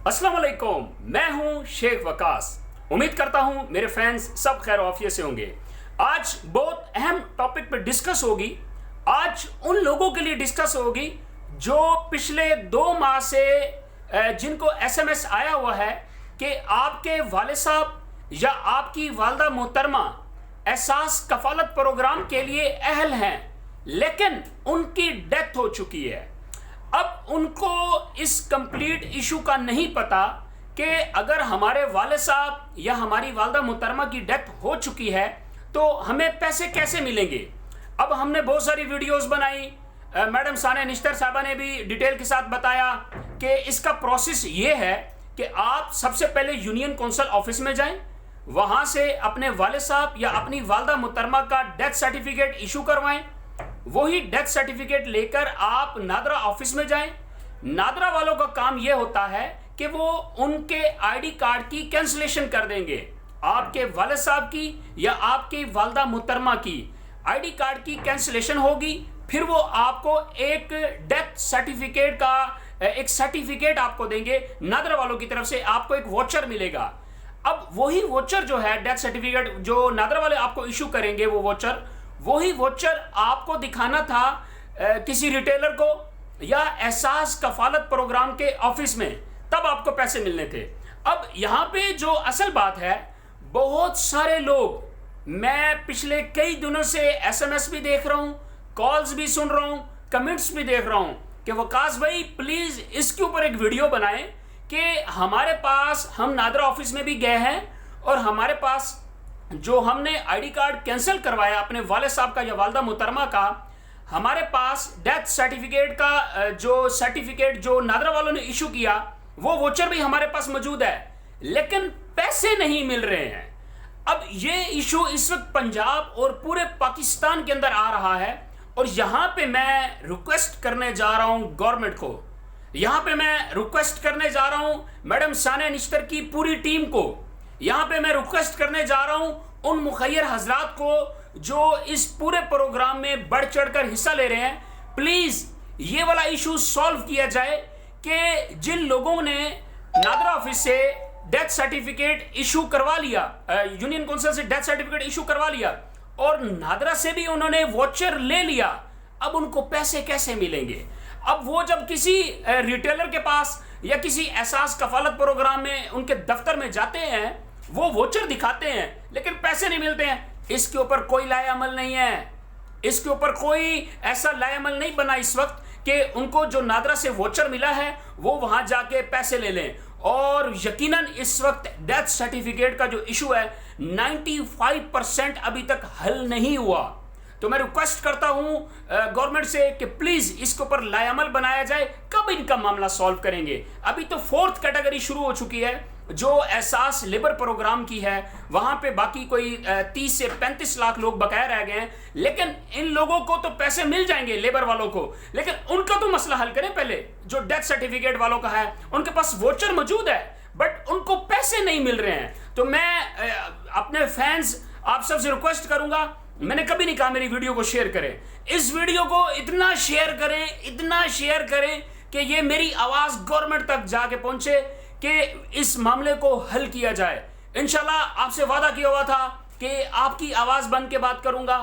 अस्सलाम वालेकुम, मैं हूं शेख वकास। उम्मीद करता हूं मेरे फैंस सब खैर आफियत से होंगे। आज बहुत अहम टॉपिक पे डिस्कस होगी। आज उन लोगों के लिए डिस्कस होगी जो पिछले 2 माह से जिनको एसएमएस आया हुआ है कि आपके वाले साहब या आपकी वालदा मोहतरमा एहसास कफालत प्रोग्राम के लिए अहल हैं, लेकिन उनकी डेथ हो चुकी है। अब उनको इस कंप्लीट इशू का नहीं पता कि अगर हमारे वाले साहब या हमारी वालदा मोहतरमा की डेथ हो चुकी है तो हमें पैसे कैसे मिलेंगे। अब हमने बहुत सारी वीडियोस बनाई, मैडम सानिया निश्तर साहबा ने भी डिटेल के साथ बताया कि इसका प्रोसेस ये है कि आप सबसे पहले यूनियन कौंसिल ऑफिस में जाएं, वहां से अपने वाले साहब या अपनी वालदा मोहतरमा का डेथ सर्टिफिकेट इशू करवाएं। वही डेथ सर्टिफिकेट लेकर आप नादरा ऑफिस में जाएं। नादरा वालों का काम यह होता है कि वो उनके आईडी कार्ड की कैंसिलेशन कर देंगे। आपके वाले साहब की या आपकी वालदा मोहतरमा की आईडी कार्ड की कैंसिलेशन होगी, फिर वो आपको एक डेथ सर्टिफिकेट का एक सर्टिफिकेट आपको देंगे। नादरा वालों की तरफ से आपको एक वोचर मिलेगा। अब वही वोचर जो है, डेथ सर्टिफिकेट जो नादरा वाले आपको इशू करेंगे, वही वोचर आपको दिखाना था किसी रिटेलर को या एहसास कफालत प्रोग्राम के ऑफिस में, तब आपको पैसे मिलने थे। अब यहां पे जो असल बात है, बहुत सारे लोग, मैं पिछले कई दिनों से एसएमएस भी देख रहा हूं, कॉल्स भी सुन रहा हूं, कमेंट्स भी देख रहा हूं कि वकास भाई प्लीज इसके ऊपर एक वीडियो बनाएं कि हमारे पास, हम नादरा ऑफिस में भी गए हैं और हमारे पास जो हमने आईडी कार्ड कैंसिल करवाया अपने वाले साहब का या वालदा मोहतरमा का, हमारे पास डेथ सर्टिफिकेट का जो सर्टिफिकेट जो नादरा वालों ने इशू किया, वो वोचर भी हमारे पास मौजूद है, लेकिन पैसे नहीं मिल रहे हैं। अब ये इशू इस वक्त पंजाब और पूरे पाकिस्तान के अंदर आ रहा है और यहां पे मैं रिक्वेस्ट करने जा रहा हूं गवर्नमेंट को, यहां पे मैं रिक्वेस्ट करने जा रहा हूं मैडम सानिया निश्तर की पूरी टीम को, यहां पे मैं रिक्वेस्ट करने जा रहा हूं उन मुखैर हजरात को जो इस पूरे प्रोग्राम में बढ़ चढ़कर हिस्सा ले रहे हैं। प्लीज ये वाला इशू सॉल्व किया जाए कि जिन लोगों ने नादरा ऑफिस से डेथ सर्टिफिकेट इशू करवा लिया, यूनियन काउंसिल से डेथ सर्टिफिकेट इशू करवा लिया और नादरा से भी उन्होंने वोचर ले लिया, अब उनको पैसे कैसे मिलेंगे। अब वो जब किसी रिटेलर के पास या किसी एहसास कफालत प्रोग्राम में उनके दफ्तर में जाते हैं, वो वोचर दिखाते हैं लेकिन पैसे नहीं मिलते हैं। इसके ऊपर कोई लाए अमल नहीं है, इसके ऊपर कोई ऐसा लाए अमल नहीं बना इस वक्त कि उनको जो नादरा से वोचर मिला है वो वहां जाके पैसे ले लें। और यकीनन इस वक्त डेथ सर्टिफिकेट का जो इशू है 95% अभी तक हल नहीं हुआ। तो मैं रिक्वेस्ट करता हूं गवर्नमेंट से कि प्लीज इसके ऊपर लाएअमल बनाया जाए। कब इनका मामला सॉल्व करेंगे? अभी तो 4th कैटेगरी शुरू हो चुकी है जो एहसास लेबर प्रोग्राम की है, वहां पे बाकी कोई 30 से 35 लाख लोग बकाया रह गए हैं, लेकिन इन लोगों को तो पैसे मिल जाएंगे लेबर वालों को, लेकिन उनका तो मसला हल करें पहले। जो डेथ सर्टिफिकेट वालों का है उनके पास वोचर मौजूद है बट उनको पैसे नहीं मिल रहे हैं। तो मैं अपने फैंस आप सबसे रिक्वेस्ट करूंगा, मैंने कभी नहीं कहा मेरी वीडियो को शेयर करें, इस वीडियो को इतना शेयर करें कि ये मेरी आवाज गवर्नमेंट तक जाके पहुंचे कि इस मामले को हल किया जाए। इंशाल्लाह आपसे वादा किया हुआ था कि आपकी आवाज बन के बात करूंगा,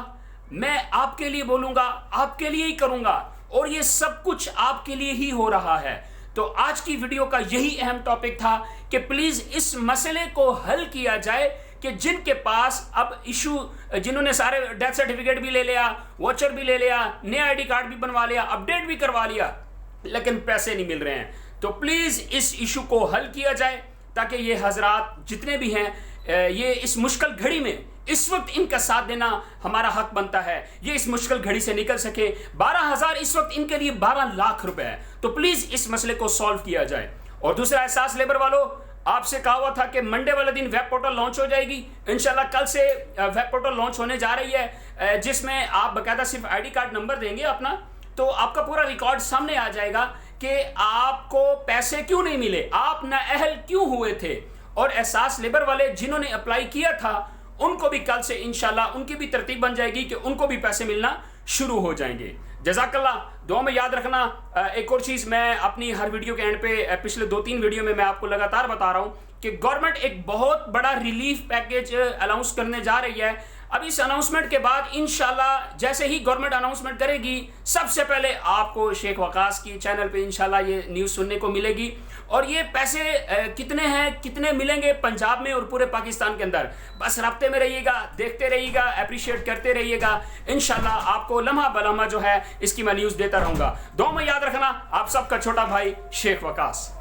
मैं आपके लिए बोलूंगा, आपके लिए ही करूंगा और ये सब कुछ आपके लिए ही हो रहा है। तो आज की वीडियो का यही अहम टॉपिक था कि प्लीज इस मसले को हल किया जाए कि जिनके पास अब इशू, जिन्होंने सारे डेथ सर्टिफिकेट भी ले लिया, वोचर भी ले लिया, नया आईडी कार्ड भी बनवा लिया, अपडेट भी करवा लिया, लेकिन पैसे नहीं मिल रहे हैं। तो प्लीज इस इशू को हल किया जाए ताकि ये हजरात जितने भी हैं, ये इस मुश्किल घड़ी में इस वक्त इनका साथ देना हमारा हक बनता है, ये इस मुश्किल घड़ी से निकल सके। 12,000 इस वक्त इनके लिए 12 लाख रुपए है। तो प्लीज इस मसले को सॉल्व किया जाए। और दूसरा, एहसास लेबर वालों, आपसे कहा हुआ था कि मंडे वाले दिन वेब पोर्टल लॉन्च हो जाएगी। इंशाल्लाह कल से वेब पोर्टल लॉन्च होने जा रही है, जिसमें आप बकायदा सिर्फ आईडी कार्ड नंबर देंगे अपना, तो आपका पूरा रिकॉर्ड सामने आ जाएगा कि आपको पैसे क्यों नहीं मिले, आप नाअहल क्यों हुए थे। और एहसास लेबर वाले जिन्होंने अप्लाई किया था उनको भी कल से इंशाल्लाह उनकी भी तरतीब बन जाएगी कि उनको भी पैसे मिलना शुरू हो जाएंगे। जज़ाकल्लाह। दुआ में याद रखना। एक और चीज़ मैं अपनी हर वीडियो के एंड पे पिछले 2-3 वीडियो में मैं आपको लगातार बता रहा हूँ कि गवर्नमेंट एक बहुत बड़ा रिलीफ पैकेज अनाउंस करने जा रही है। अब इस अनाउंसमेंट के बाद इंशाल्लाह जैसे ही गवर्नमेंट अनाउंसमेंट करेगी सबसे पहले आपको शेख वकास की चैनल पे इंशाल्लाह ये न्यूज़ सुनने को मिलेगी। और ये पैसे कितने हैं, कितने मिलेंगे पंजाब में और पूरे पाकिस्तान के अंदर, बस राब्ते में रहिएगा, देखते रहिएगा, अप्रिशिएट करते रहिएगा। इंशाल्लाह आपको लम्हा बलम्हा जो है इसकी मैं न्यूज़ देता रहूँगा। दुआ में याद रखना। आप सबका छोटा भाई शेख वकास।